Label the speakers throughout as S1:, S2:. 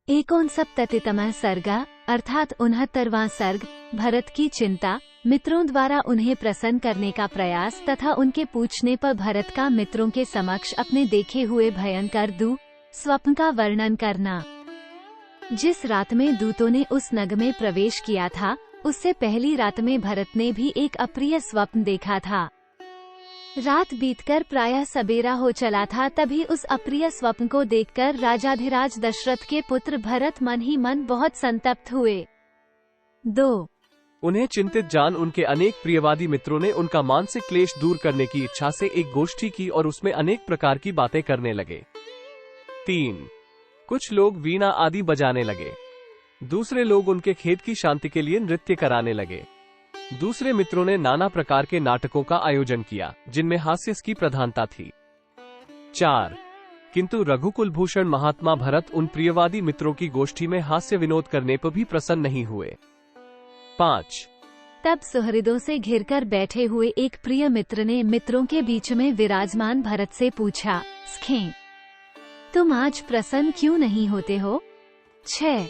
S1: एकोनसप्ततितमः सर्ग अर्थात 69वां सर्ग। भरत की चिंता, मित्रों द्वारा उन्हें प्रसन्न करने का प्रयास तथा उनके पूछने पर भरत का मित्रों के समक्ष अपने देखे हुए भयंकर स्वप्न का वर्णन करना। जिस रात में दूतों ने उस नगर में प्रवेश किया था, उससे पहली रात में भरत ने भी एक अप्रिय स्वप्न देखा था। रात बीतकर प्रायः सबेरा हो चला था, तभी उस अप्रिय स्वप्न को देखकर राजाधिराज दशरथ के पुत्र भरत मन ही मन बहुत संतप्त हुए। 2
S2: उन्हें चिंतित जान उनके अनेक प्रियवादी मित्रों ने उनका मानसिक क्लेश दूर करने की इच्छा से एक गोष्ठी की और उसमें अनेक प्रकार की बातें करने लगे। 3 कुछ लोग वीणा आदि बजाने लगे। दूसरे लोग उनके खेत की शांति के लिए नृत्य कराने लगे। दूसरे मित्रों ने नाना प्रकार के नाटकों का आयोजन किया, जिनमें हास्य की प्रधानता थी। 4 किंतु रघुकुल भूषण महात्मा भरत उन प्रियवादी मित्रों की गोष्ठी में हास्य विनोद करने पर भी प्रसन्न नहीं हुए। 5
S1: तब सुहृदों से घिरकर बैठे हुए एक प्रिय मित्र ने मित्रों के बीच में विराजमान भरत से पूछा, सखे, तुम आज प्रसन्न क्यों नहीं होते हो? 6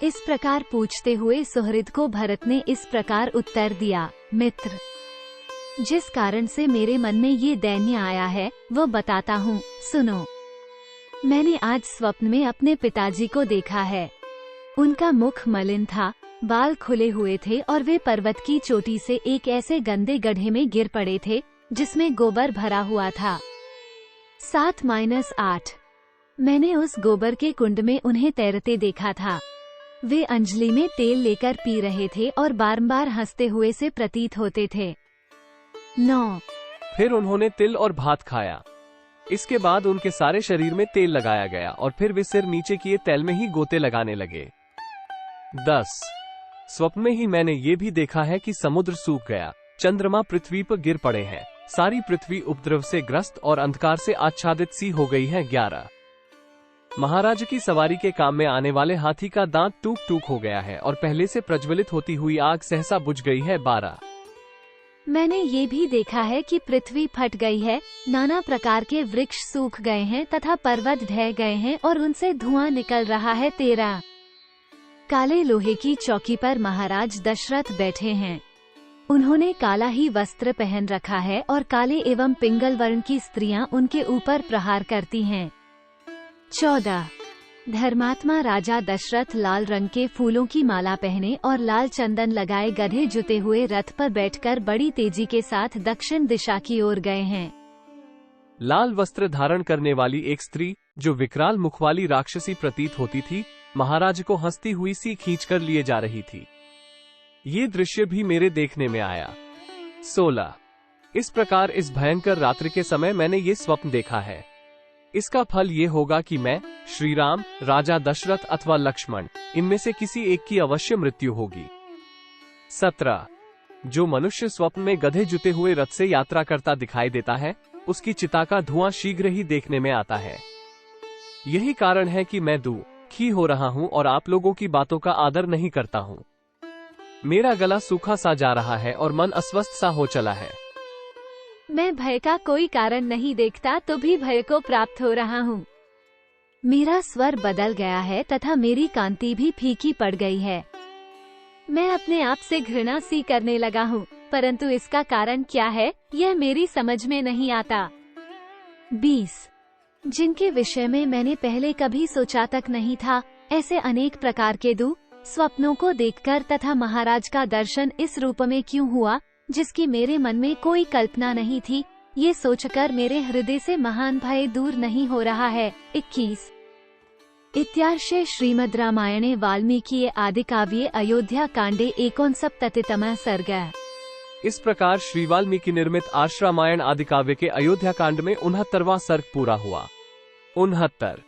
S1: इस प्रकार पूछते हुए सुहृद को भरत ने इस प्रकार उत्तर दिया, मित्र, जिस कारण से मेरे मन में ये दैन्य आया है वो बताता हूँ, सुनो। मैंने आज स्वप्न में अपने पिताजी को देखा है। उनका मुख मलिन था, बाल खुले हुए थे और वे पर्वत की चोटी से एक ऐसे गंदे गड्ढे में गिर पड़े थे जिसमें गोबर भरा हुआ था। 7-8 मैंने उस गोबर के कुंड में उन्हें तैरते देखा था। वे अंजलि में तेल लेकर पी रहे थे और बारंबार हंसते हुए से प्रतीत होते थे। 9
S2: फिर उन्होंने तिल और भात खाया। इसके बाद उनके सारे शरीर में तेल लगाया गया और फिर वे सिर नीचे किए तैल में ही गोते लगाने लगे। 10 स्वप्न में ही मैंने ये भी देखा है कि समुद्र सूख गया, चंद्रमा पृथ्वी पर गिर पड़े हैं, सारी पृथ्वी उपद्रव से ग्रस्त और अंधकार से आच्छादित सी हो गई है। 11 महाराज की सवारी के काम में आने वाले हाथी का दांत टूक टूक हो गया है और पहले से प्रज्वलित होती हुई आग सहसा बुझ गई है। 12
S1: मैंने ये भी देखा है कि पृथ्वी फट गई है, नाना प्रकार के वृक्ष सूख गए हैं तथा पर्वत ढह गए हैं और उनसे धुआं निकल रहा है। 13 काले लोहे की चौकी पर महाराज दशरथ बैठे हैं। उन्होंने काला ही वस्त्र पहन रखा है और काले एवं पिंगल वर्ण की स्त्रियां उनके ऊपर प्रहार करती हैं। 14 धर्मात्मा राजा दशरथ लाल रंग के फूलों की माला पहने और लाल चंदन लगाए गधे जुते हुए रथ पर बैठकर बड़ी तेजी के साथ दक्षिण दिशा की ओर गए हैं।
S2: लाल वस्त्र धारण करने वाली एक स्त्री, जो विकराल मुख वाली राक्षसी प्रतीत होती थी, महाराज को हंसती हुई सी खींचकर लिए जा रही थी। ये दृश्य भी मेरे देखने में आया। 16 इस प्रकार इस भयंकर रात्रि के समय मैंने ये स्वप्न देखा है। इसका फल ये होगा कि मैं, श्री राम, राजा दशरथ अथवा लक्ष्मण, इनमें से किसी एक की अवश्य मृत्यु होगी। 17 जो मनुष्य स्वप्न में गधे जुते हुए रथ से यात्रा करता दिखाई देता है, उसकी चिता का धुआं शीघ्र ही देखने में आता है। यही कारण है कि मैं दुखी हो रहा हूँ और आप लोगों की बातों का आदर नहीं करता हूँ। मेरा गला सूखा सा जा रहा है और मन अस्वस्थ सा हो चला है।
S1: मैं भय का कोई कारण नहीं देखता तो भी भय को प्राप्त हो रहा हूँ। मेरा स्वर बदल गया है तथा मेरी कांति भी फीकी पड़ गई है। मैं अपने आप से घृणा सी करने लगा हूँ, परंतु इसका कारण क्या है यह मेरी समझ में नहीं आता। 20 जिनके विषय में मैंने पहले कभी सोचा तक नहीं था, ऐसे अनेक प्रकार के स्वप्नों को देखकर तथा महाराज का दर्शन इस रूप में क्यों हुआ जिसकी मेरे मन में कोई कल्पना नहीं थी, ये सोचकर मेरे हृदय से महान भय दूर नहीं हो रहा है। 21 इत्यार्षे श्रीमद् रामायणे वाल्मीकि आदि काव्ये अयोध्या कांडे 69तमः सर्ग।
S2: इस प्रकार श्री वाल्मीकि निर्मित आश्रामायण आदि काव्य के अयोध्या कांड में 69वां सर्ग पूरा हुआ। 69